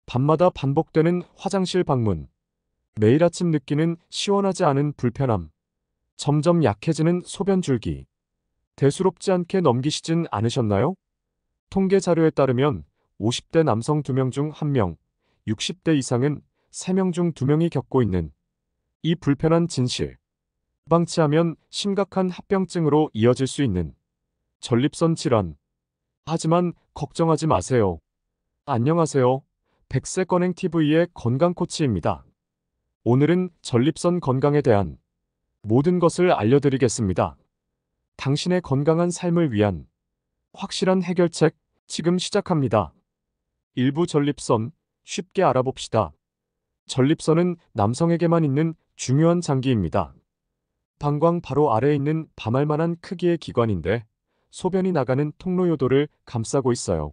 밤마다 반복되는 화장실 방문. 매일 아침 느끼는 시원하지 않은 불편함. 점점 약해지는 소변 줄기. 대수롭지 않게 넘기시진 않으셨나요? 통계 자료에 따르면 50대 남성 2명 중 1명, 60대 이상은 3명 중 2명이 겪고 있는 이 불편한 진실. 방치하면 심각한 합병증으로 이어질 수 있는 전립선 질환. 하지만 걱정하지 마세요. 안녕하세요. 백세건행TV의 건강코치입니다. 오늘은 전립선 건강에 대한 모든 것을 알려드리겠습니다. 당신의 건강한 삶을 위한 확실한 해결책 지금 시작합니다. 일부 전립선 쉽게 알아봅시다. 전립선은 남성에게만 있는 중요한 장기입니다. 방광 바로 아래에 있는 밤알만한 크기의 기관인데 소변이 나가는 통로 요도를 감싸고 있어요.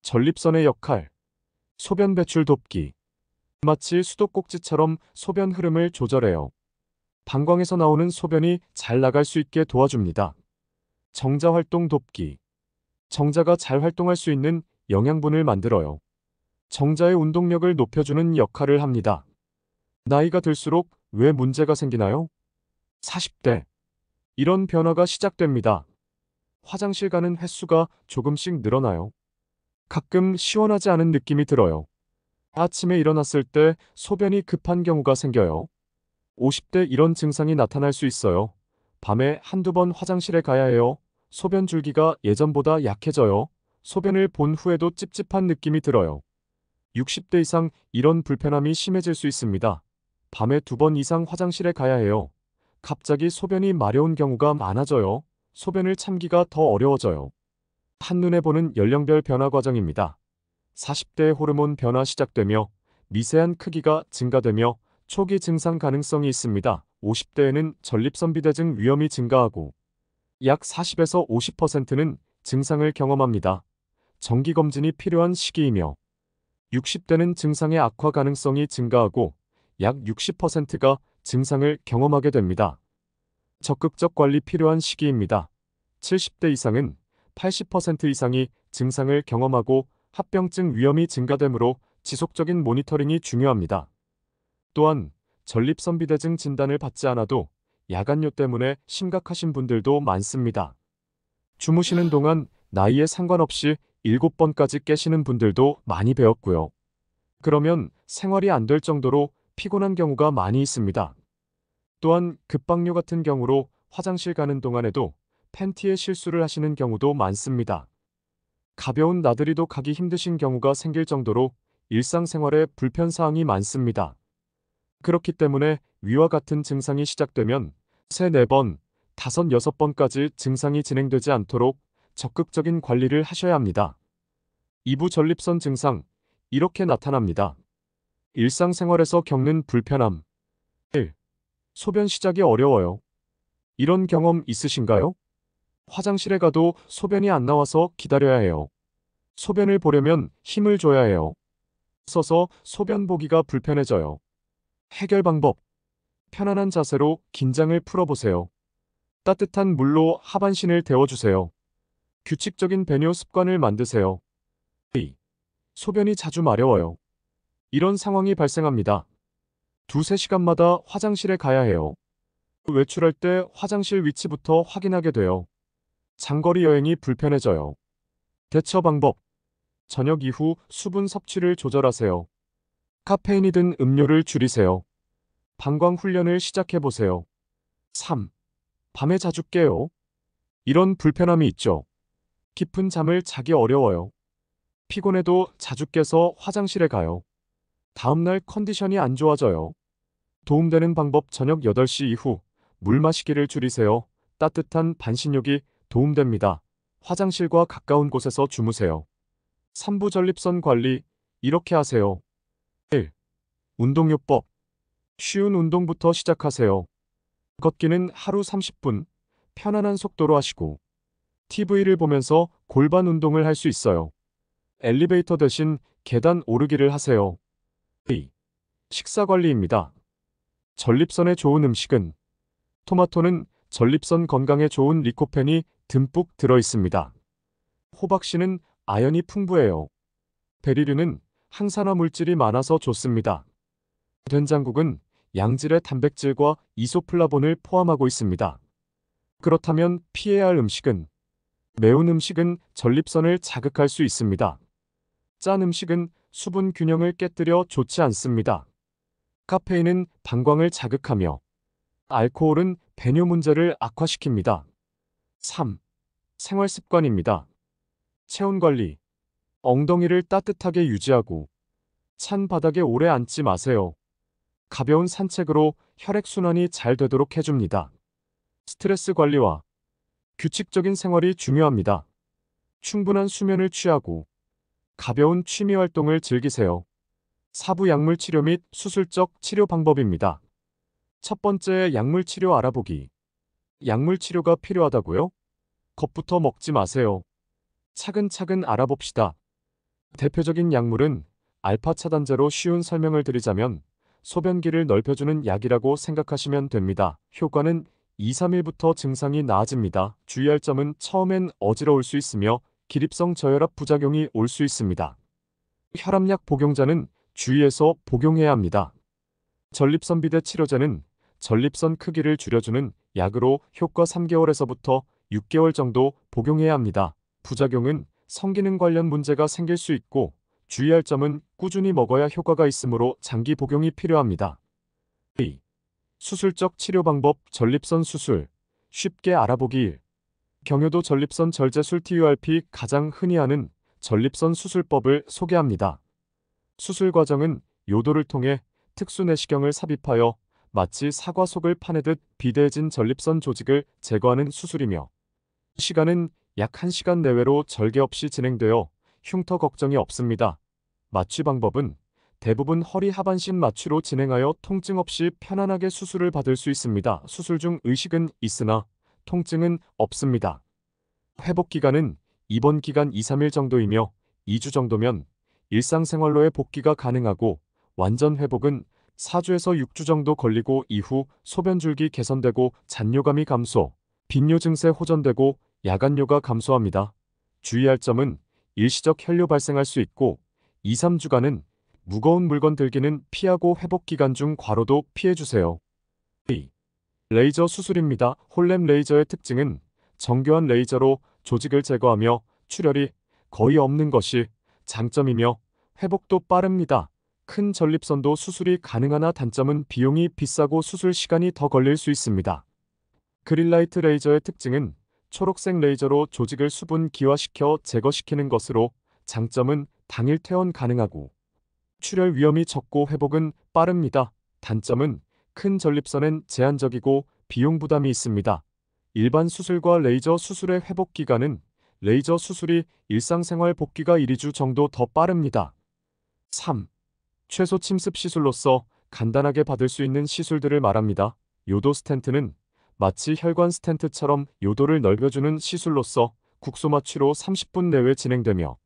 전립선의 역할, 소변 배출 돕기. 마치 수도꼭지처럼 소변 흐름을 조절해요. 방광에서 나오는 소변이 잘 나갈 수 있게 도와줍니다. 정자 활동 돕기. 정자가 잘 활동할 수 있는 영양분을 만들어요. 정자의 운동력을 높여주는 역할을 합니다. 나이가 들수록 왜 문제가 생기나요? 40대. 이런 변화가 시작됩니다. 화장실 가는 횟수가 조금씩 늘어나요. 가끔 시원하지 않은 느낌이 들어요. 아침에 일어났을 때 소변이 급한 경우가 생겨요. 50대 이런 증상이 나타날 수 있어요. 밤에 한두 번 화장실에 가야 해요. 소변 줄기가 예전보다 약해져요. 소변을 본 후에도 찝찝한 느낌이 들어요. 60대 이상 이런 불편함이 심해질 수 있습니다. 밤에 2번 이상 화장실에 가야 해요. 갑자기 소변이 마려운 경우가 많아져요. 소변을 참기가 더 어려워져요. 한눈에 보는 연령별 변화 과정입니다. 40대의 호르몬 변화 시작되며 미세한 크기가 증가되며 초기 증상 가능성이 있습니다. 50대에는 전립선 비대증 위험이 증가하고 약 40에서 50%는 증상을 경험합니다. 정기검진이 필요한 시기이며 60대는 증상의 악화 가능성이 증가하고 약 60%가 증상을 경험하게 됩니다. 적극적 관리 필요한 시기입니다. 70대 이상은 80% 이상이 증상을 경험하고 합병증 위험이 증가되므로 지속적인 모니터링이 중요합니다. 또한 전립선 비대증 진단을 받지 않아도 야간뇨 때문에 심각하신 분들도 많습니다. 주무시는 동안 나이에 상관없이 7번까지 깨시는 분들도 많이 배웠고요. 그러면 생활이 안 될 정도로 피곤한 경우가 많이 있습니다. 또한 급박뇨 같은 경우로 화장실 가는 동안에도 팬티에 실수를 하시는 경우도 많습니다. 가벼운 나들이도 가기 힘드신 경우가 생길 정도로 일상생활에 불편사항이 많습니다. 그렇기 때문에 위와 같은 증상이 시작되면 3, 4번, 5, 6번까지 증상이 진행되지 않도록 적극적인 관리를 하셔야 합니다. 이부 전립선 증상, 이렇게 나타납니다. 일상생활에서 겪는 불편함. 1. 소변 시작이 어려워요. 이런 경험 있으신가요? 화장실에 가도 소변이 안 나와서 기다려야 해요. 소변을 보려면 힘을 줘야 해요. 서서 소변 보기가 불편해져요. 해결 방법. 편안한 자세로 긴장을 풀어보세요. 따뜻한 물로 하반신을 데워주세요. 규칙적인 배뇨 습관을 만드세요. 2. 소변이 자주 마려워요. 이런 상황이 발생합니다. 2~3시간마다 화장실에 가야 해요. 외출할 때 화장실 위치부터 확인하게 돼요. 장거리 여행이 불편해져요. 대처 방법. 저녁 이후 수분 섭취를 조절하세요. 카페인이 든 음료를 줄이세요. 방광 훈련을 시작해보세요. 3. 밤에 자주 깨요. 이런 불편함이 있죠. 깊은 잠을 자기 어려워요. 피곤해도 자주 깨서 화장실에 가요. 다음날 컨디션이 안 좋아져요. 도움되는 방법. 저녁 8시 이후 물 마시기를 줄이세요. 따뜻한 반신욕이 도움됩니다. 화장실과 가까운 곳에서 주무세요. 3부 전립선 관리, 이렇게 하세요. 1. 운동요법. 쉬운 운동부터 시작하세요. 걷기는 하루 30분, 편안한 속도로 하시고 TV를 보면서 골반 운동을 할 수 있어요. 엘리베이터 대신 계단 오르기를 하세요. 2. 식사 관리입니다. 전립선에 좋은 음식은 토마토는 전립선 건강에 좋은 리코펜이 듬뿍 들어 있습니다. 호박씨는 아연이 풍부해요. 베리류는 항산화 물질이 많아서 좋습니다. 된장국은 양질의 단백질과 이소플라본을 포함하고 있습니다. 그렇다면 피해야 할 음식은? 매운 음식은 전립선을 자극할 수 있습니다. 짠 음식은 수분 균형을 깨뜨려 좋지 않습니다. 카페인은 방광을 자극하며 알코올은 배뇨 문제를 악화시킵니다. 3. 생활 습관입니다. 체온 관리. 엉덩이를 따뜻하게 유지하고 찬 바닥에 오래 앉지 마세요. 가벼운 산책으로 혈액순환이 잘 되도록 해줍니다. 스트레스 관리와 규칙적인 생활이 중요합니다. 충분한 수면을 취하고 가벼운 취미 활동을 즐기세요. 사부 약물 치료 및 수술적 치료 방법입니다. 첫 번째, 약물 치료 알아보기. 약물 치료가 필요하다고요? 겁부터 먹지 마세요. 차근차근 알아봅시다. 대표적인 약물은 알파 차단제로 쉬운 설명을 드리자면 소변기를 넓혀주는 약이라고 생각하시면 됩니다. 효과는 2-3일부터 증상이 나아집니다. 주의할 점은 처음엔 어지러울 수 있으며 기립성 저혈압 부작용이 올 수 있습니다. 혈압약 복용자는 주의해서 복용해야 합니다. 전립선 비대 치료제는 전립선 크기를 줄여주는 약으로 효과 3개월에서부터 6개월 정도 복용해야 합니다. 부작용은 성기능 관련 문제가 생길 수 있고 주의할 점은 꾸준히 먹어야 효과가 있으므로 장기 복용이 필요합니다. 2. 수술적 치료 방법. 전립선 수술 쉽게 알아보기. 1. 경효도 전립선 절제술 TURP. 가장 흔히 하는 전립선 수술법을 소개합니다. 수술 과정은 요도를 통해 특수 내시경을 삽입하여 마치 사과 속을 파내듯 비대해진 전립선 조직을 제거하는 수술이며 시간은 약 1시간 내외로 절개 없이 진행되어 흉터 걱정이 없습니다. 마취 방법은 대부분 허리 하반신 마취로 진행하여 통증 없이 편안하게 수술을 받을 수 있습니다. 수술 중 의식은 있으나 통증은 없습니다. 회복 기간은 입원 기간 2-3일 정도이며 2주 정도면 일상생활로의 복귀가 가능하고 완전 회복은 4주에서 6주 정도 걸리고 이후 소변줄기 개선되고 잔뇨감이 감소, 빈뇨 증세 호전되고 야간뇨가 감소합니다. 주의할 점은 일시적 혈뇨 발생할 수 있고 2-3주간은 무거운 물건 들기는 피하고 회복 기간 중 과로도 피해주세요. 2. 레이저 수술입니다. 홀렘 레이저의 특징은 정교한 레이저로 조직을 제거하며 출혈이 거의 없는 것이 장점이며 회복도 빠릅니다. 큰 전립선도 수술이 가능하나 단점은 비용이 비싸고 수술 시간이 더 걸릴 수 있습니다. 그린라이트 레이저의 특징은 초록색 레이저로 조직을 수분 기화시켜 제거시키는 것으로 장점은 당일 퇴원 가능하고 출혈 위험이 적고 회복은 빠릅니다. 단점은 큰 전립선엔 제한적이고 비용 부담이 있습니다. 일반 수술과 레이저 수술의 회복 기간은 레이저 수술이 일상생활 복귀가 1-2주 정도 더 빠릅니다. 3. 최소 침습 시술로서 간단하게 받을 수 있는 시술들을 말합니다. 요도 스텐트는 마치 혈관 스텐트처럼 요도를 넓혀주는 시술로서 국소 마취로 30분 내외 진행되며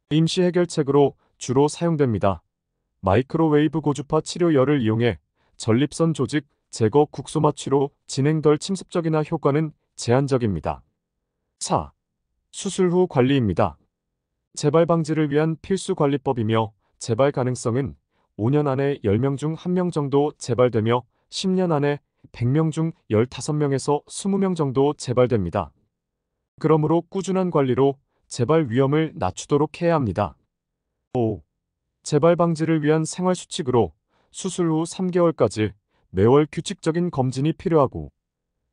임시 해결책으로 주로 사용됩니다. 마이크로웨이브 고주파 치료열을 이용해 전립선 조직 제거 국소 마취로 진행 덜 침습적이나 효과는 제한적입니다. 4. 수술 후 관리입니다. 재발 방지를 위한 필수 관리법이며 재발 가능성은 5년 안에 10명 중 1명 정도 재발되며 10년 안에 100명 중 15명에서 20명 정도 재발됩니다. 그러므로 꾸준한 관리로 재발 위험을 낮추도록 해야 합니다. 5. 재발 방지를 위한 생활 수칙으로 수술 후 3개월까지 매월 규칙적인 검진이 필요하고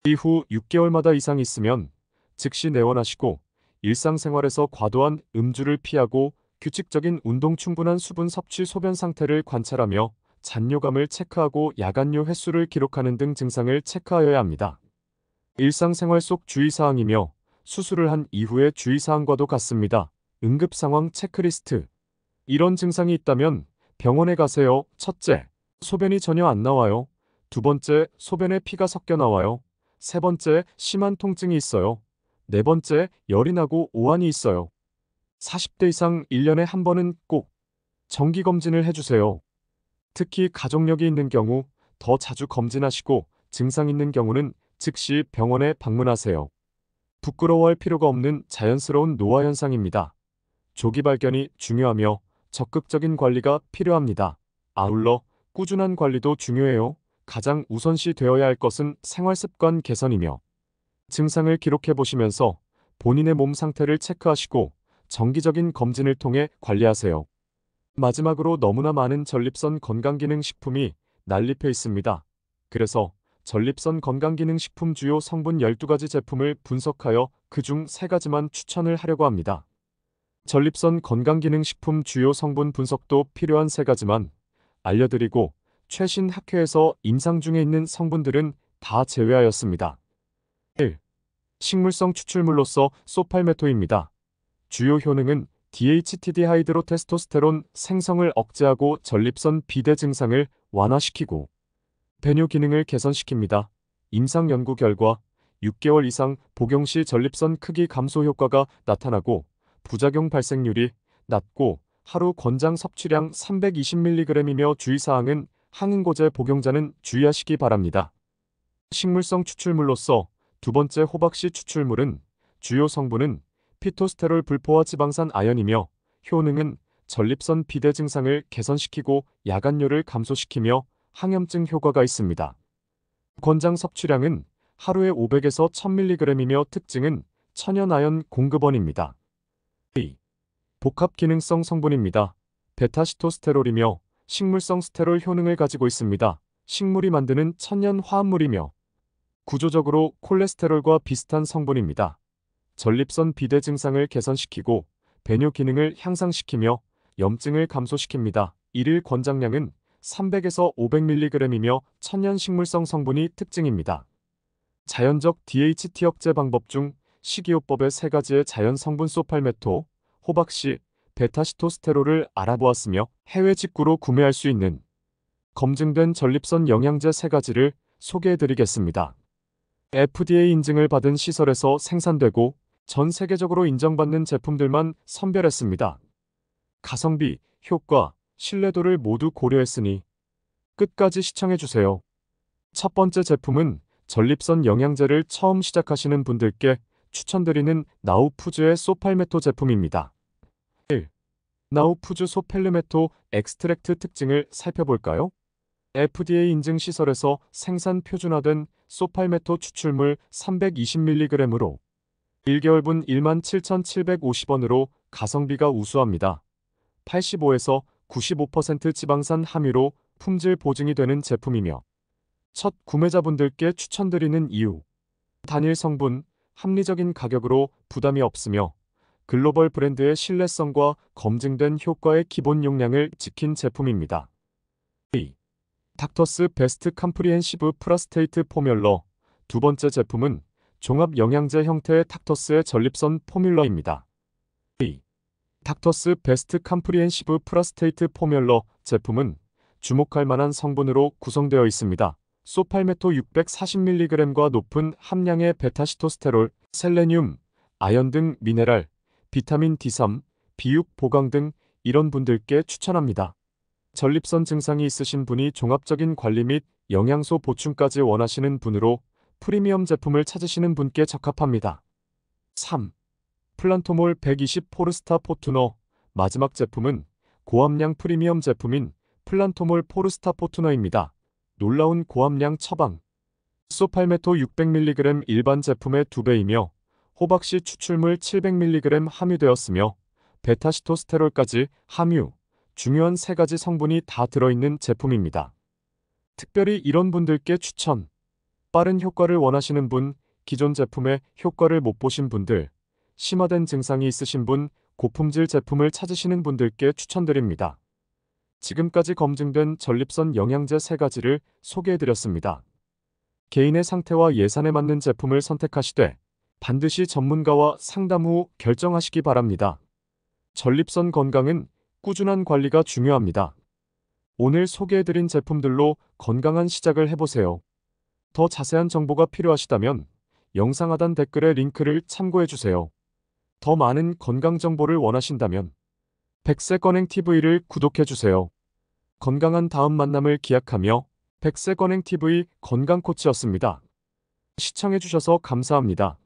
이후 6개월마다 이상 있으면 즉시 내원하시고 일상생활에서 과도한 음주를 피하고 규칙적인 운동, 충분한 수분 섭취, 소변 상태를 관찰하며 잔뇨감을 체크하고 야간뇨 횟수를 기록하는 등 증상을 체크하여야 합니다. 일상생활 속 주의사항이며 수술을 한 이후의 주의사항과도 같습니다. 응급상황 체크리스트. 이런 증상이 있다면 병원에 가세요. 첫째, 소변이 전혀 안 나와요. 두 번째, 소변에 피가 섞여 나와요. 세 번째, 심한 통증이 있어요. 네 번째, 열이 나고 오한이 있어요. 40대 이상 1년에 한 번은 꼭 정기검진을 해주세요. 특히 가족력이 있는 경우 더 자주 검진하시고 증상 있는 경우는 즉시 병원에 방문하세요. 부끄러워할 필요가 없는 자연스러운 노화 현상입니다. 조기 발견이 중요하며 적극적인 관리가 필요합니다. 아울러 꾸준한 관리도 중요해요. 가장 우선시 되어야 할 것은 생활습관 개선이며 증상을 기록해 보시면서 본인의 몸 상태를 체크하시고 정기적인 검진을 통해 관리하세요. 마지막으로 너무나 많은 전립선 건강기능식품이 난립해 있습니다. 그래서 전립선 건강기능식품 주요 성분 12가지 제품을 분석하여 그중 3가지만 추천을 하려고 합니다. 전립선 건강기능식품 주요 성분 분석도 필요한 3가지만 알려드리고 최신 학회에서 임상 중에 있는 성분들은 다 제외하였습니다. 1. 식물성 추출물로서 소팔메토입니다. 주요 효능은 DHT-디하이드로테스토스테론 생성을 억제하고 전립선 비대 증상을 완화시키고 배뇨 기능을 개선시킵니다. 임상 연구 결과 6개월 이상 복용 시 전립선 크기 감소 효과가 나타나고 부작용 발생률이 낮고 하루 권장 섭취량 320mg이며 주의사항은 항응고제 복용자는 주의하시기 바랍니다. 식물성 추출물로서 두 번째 호박씨 추출물은 주요 성분은 피토스테롤 불포화 지방산 아연이며 효능은 전립선 비대 증상을 개선시키고 야간뇨를 감소시키며 항염증 효과가 있습니다. 권장 섭취량은 하루에 500에서 1000mg이며 특징은 천연 아연 공급원입니다. 2. 복합 기능성 성분입니다. 베타시토스테롤이며 식물성 스테롤 효능을 가지고 있습니다. 식물이 만드는 천연 화합물이며 구조적으로 콜레스테롤과 비슷한 성분입니다. 전립선 비대 증상을 개선시키고 배뇨 기능을 향상시키며 염증을 감소시킵니다. 일일 권장량은 300에서 500mg이며 천연 식물성 성분이 특징입니다. 자연적 DHT 억제 방법 중 식이요법의 3가지의 자연 성분 소팔메토, 호박씨, 베타시토스테롤을 알아보았으며 해외 직구로 구매할 수 있는 검증된 전립선 영양제 3가지를 소개해드리겠습니다. FDA 인증을 받은 시설에서 생산되고 전 세계적으로 인정받는 제품들만 선별했습니다. 가성비, 효과, 신뢰도를 모두 고려했으니 끝까지 시청해주세요. 첫 번째 제품은 전립선 영양제를 처음 시작하시는 분들께 추천드리는 나우푸즈의 소팔메토 제품입니다. 1. 나우푸즈 소펠르메토 엑스트랙트 특징을 살펴볼까요? FDA 인증 시설에서 생산 표준화된 소팔메토 추출물 320mg으로 1개월분 17,750원으로 가성비가 우수합니다. 85에서 95% 지방산 함유로 품질 보증이 되는 제품이며 첫 구매자분들께 추천드리는 이유 단일 성분, 합리적인 가격으로 부담이 없으며 글로벌 브랜드의 신뢰성과 검증된 효과의 기본 용량을 지킨 제품입니다. 2. 닥터스 베스트 컴프리헨시브 프라스테이트 포뮬러 두 번째 제품은 종합 영양제 형태의 닥터스의 전립선 포뮬러입니다. 2. 닥터스 베스트 컴프리헨시브 프라스테이트 포뮬러 제품은 주목할 만한 성분으로 구성되어 있습니다. 소팔메토 640mg과 높은 함량의 베타시토스테롤, 셀레늄, 아연 등 미네랄, 비타민 D3, 비육, 보강 등 이런 분들께 추천합니다. 전립선 증상이 있으신 분이 종합적인 관리 및 영양소 보충까지 원하시는 분으로 프리미엄 제품을 찾으시는 분께 적합합니다. 3. 플란토몰 120 포르스타 포투너 마지막 제품은 고함량 프리미엄 제품인 플란토몰 포르스타 포투너입니다. 놀라운 고함량 처방 소팔메토 600mg 일반 제품의 2배이며 호박씨 추출물 700mg 함유되었으며 베타시토스테롤까지 함유, 중요한 3가지 성분이 다 들어있는 제품입니다. 특별히 이런 분들께 추천! 빠른 효과를 원하시는 분, 기존 제품의 효과를 못 보신 분들, 심화된 증상이 있으신 분, 고품질 제품을 찾으시는 분들께 추천드립니다. 지금까지 검증된 전립선 영양제 3가지를 소개해드렸습니다. 개인의 상태와 예산에 맞는 제품을 선택하시되 반드시 전문가와 상담 후 결정하시기 바랍니다. 전립선 건강은 꾸준한 관리가 중요합니다. 오늘 소개해드린 제품들로 건강한 시작을 해보세요. 더 자세한 정보가 필요하시다면 영상 하단 댓글의 링크를 참고해주세요. 더 많은 건강 정보를 원하신다면 백세건행TV를 구독해주세요. 건강한 다음 만남을 기약하며 백세건행TV 건강코치였습니다. 시청해주셔서 감사합니다.